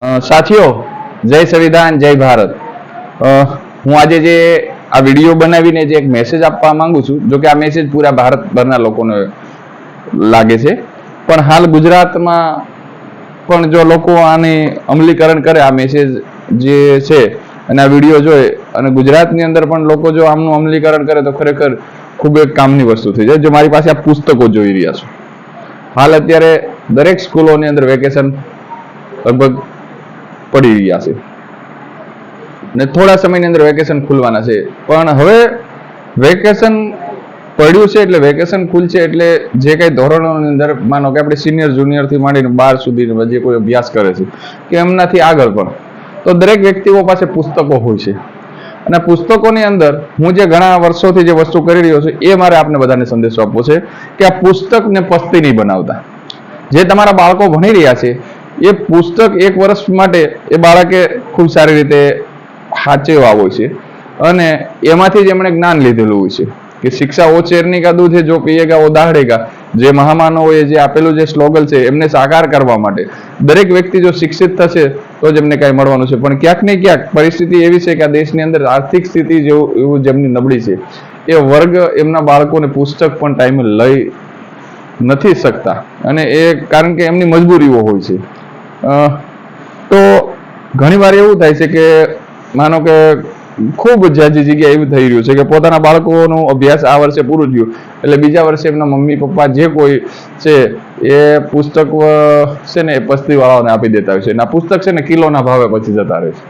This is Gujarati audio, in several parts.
સાથીઓ, જય સંવિધાન, જય ભારત. હું આજે જે આ વિડીયો બનાવીને જે એક મેસેજ આપવા માંગુ છું, જો કે આ મેસેજ પૂરા ભારતભરના લોકોને લાગે છે, પણ હાલ ગુજરાતમાં પણ જો લોકો આની અમલીકરણ કરે, આ મેસેજ જે છે અને આ વિડીયો જોઈ અને ગુજરાતની અંદર પણ લોકો જો આમનું અમલીકરણ કરે તો ખરેખર ખૂબ એક કામની વસ્તુ થઈ જાય. જો મારી પાસે આ પુસ્તકો જોઈ રહ્યા છો, હાલ અત્યારે દરેક સ્કૂલોની અંદર વેકેશન લગભગ પડી રહ્યા છે ને થોડા સમયની અંદર વેકેશન ખુલવાના છે. પણ હવે વેકેશન પડ્યું છે એટલે વેકેશન ખુલશે એટલે જે કઈ ધોરણોની અંદર માનો કે આપણે સિનિયર જુનિયર થી માંડીને 12 સુધી જે કોઈ અભ્યાસ કરે છે કે એમનાથી આગળ પણ તો દરેક વ્યક્તિઓ પાસે પુસ્તકો હોય છે. અને પુસ્તકોની અંદર હું જે ઘણા વર્ષોથી જે વસ્તુ કરી રહ્યો છું એ મારે આપને બધાને સંદેશો આપવો છે કે આ પુસ્તકને પસ્તી નહીં બનાવતા. જે તમારા બાળકો ભણી રહ્યા છે એ પુસ્તક એક વર્ષ માટે એ બાળકે ખૂબ સારી રીતે સાચવવા હોય છે અને એમાંથી જ એમણે જ્ઞાન લીધેલું હોય છે કે શિક્ષા ઓ ચેરની કા દૂધ જો પીએગા ઓ દાહડેગા. જે મહામાનવોએ જે આપેલું જે સ્લોગન છે એમને સાકાર કરવા માટે દરેક વ્યક્તિ જો શિક્ષિત થશે તો જ એમને કાંઈ મળવાનું છે. પણ ક્યાંક ને ક્યાંક પરિસ્થિતિ એવી છે કે આ દેશની અંદર આર્થિક સ્થિતિ એવું જેમની નબળી છે એ વર્ગ એમના બાળકોને પુસ્તક પણ ટાઈમે લઈ નથી શકતા અને એ કારણ કે એમની મજબૂરીઓ હોય છે. તો ઘણી વાર એવું થાય છે કે માનો કે ખૂબ જાજી જગ્યા એવું થઈ રહ્યું છે કે પોતાના બાળકોનો અભ્યાસ આ વર્ષે પૂરું થયું એટલે બીજા વર્ષે એમના મમ્મી પપ્પા જે કોઈ છે એ પુસ્તક છે ને એ પસ્તી વાળાઓને આપી દેતા હોય છે અને આ પુસ્તક છે ને કિલોના ભાવે પછી જતા રહે છે.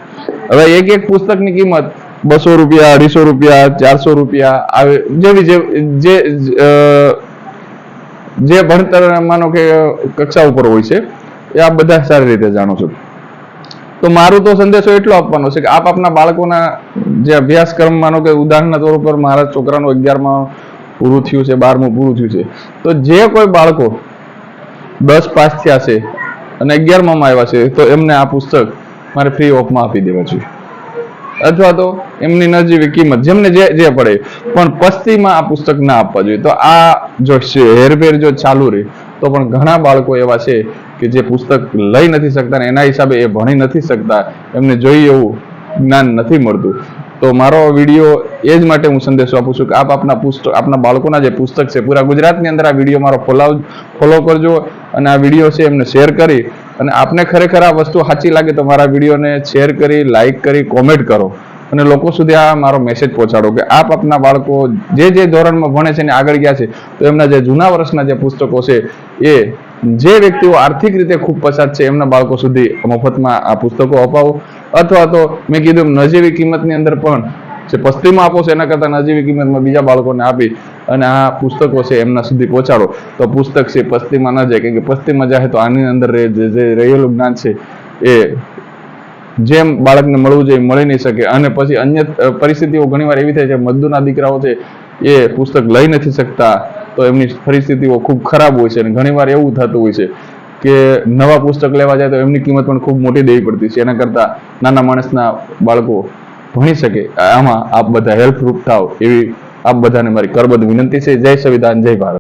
હવે એક એક પુસ્તકની કિંમત 200 રૂપિયા, 250 રૂપિયા, 400 રૂપિયા આવે જેવી જે ભણતર માનો કે કક્ષા ઉપર હોય છે એ આપ બધા સારી રીતે જાણો છો. તો મારું તો સંદેશો એટલો આપવાનો છે કે આપ આપના બાળકોના જે અભ્યાસક્રમ માનો કે ઉદાહરણના તौर ઉપર મારા છોકરાનું 11માં પૂરું થયું છે, 12મું પૂરું થયું છે, તો જે કોઈ બાળકો 10 પાસ થયા છે અને 11માં આવ્યા છે તો એમને આ પુસ્તક મારે ફ્રી ઓફમાં આપી દેવા જોઈએ અથવા તો એમની નજીવી કિંમત જેમને જે પડે પણ પસ્તીમાં આ પુસ્તક ના આપવા જોઈએ. તો આ જો હેરફેર જો ચાલુ રહે તો પણ ઘણા બાળકો એવા છે કે જે પુસ્તક લઈ નથી શકતા ને એના હિસાબે એ ભણી નથી શકતા, એમને જોઈએ એવું જ્ઞાન નથી મળતું. તો મારો વિડીયો એ જ માટે હું સંદેશો આપું છું કે આપ આપના બાળકોના જે પુસ્તક છે પૂરા ગુજરાતની અંદર આ વિડીયો મારો ફોલો કરજો અને આ વિડીયો છે એમને શેર કરી અને આપને ખરેખર આ વસ્તુ સાચી લાગે તો મારા વિડીયોને શેર કરી, લાઈક કરી, કોમેન્ટ કરો અને લોકો સુધી આ મારો મેસેજ પહોંચાડો કે આપ આપના બાળકો જે ધોરણમાં ભણે છે ને આગળ ગયા છે તો એમના જે જૂના વર્ષના જે પુસ્તકો છે એ જે વ્યક્તિઓ આર્થિક રીતે ખૂબ પછાત છે એમના બાળકો સુધી મફતમાં આ પુસ્તકો અપાવો અથવા તો મેં કીધું નજીવી કિંમતની અંદર પણ જે પસ્તીમાં આપો છો એના કરતાં નજીવી કિંમતમાં બીજા બાળકોને આપી અને આ પુસ્તકો છે એમના સુધી પહોંચાડો તો પુસ્તક છે પસ્તીમાં ન જાય. કેમ કે પસ્તીમાં જાય તો આની અંદર જે રહેલું જ્ઞાન છે એ જેમ બાળકને મળવું જોઈએ મળી નહીં શકે અને પછી અન્ય પરિસ્થિતિઓ ઘણીવાર એવી થાય છે મજદૂરના દીકરાઓ છે એ પુસ્તક લઈ નથી શકતા તો એમની પરિસ્થિતિઓ ખૂબ ખરાબ હોય છે અને ઘણીવાર એવું થતું હોય છે કે નવા પુસ્તક લેવા જાય તો એમની કિંમત પણ ખૂબ મોટી દેવી પડતી છે. એના કરતાં નાના માણસના બાળકો ભણી શકે આમાં આપ બધા હેલ્પરૂપ થાવ એવી આપ બધાને મારી કરબદ્ધ વિનંતી છે. જય સંવિધાન, જય ભારત.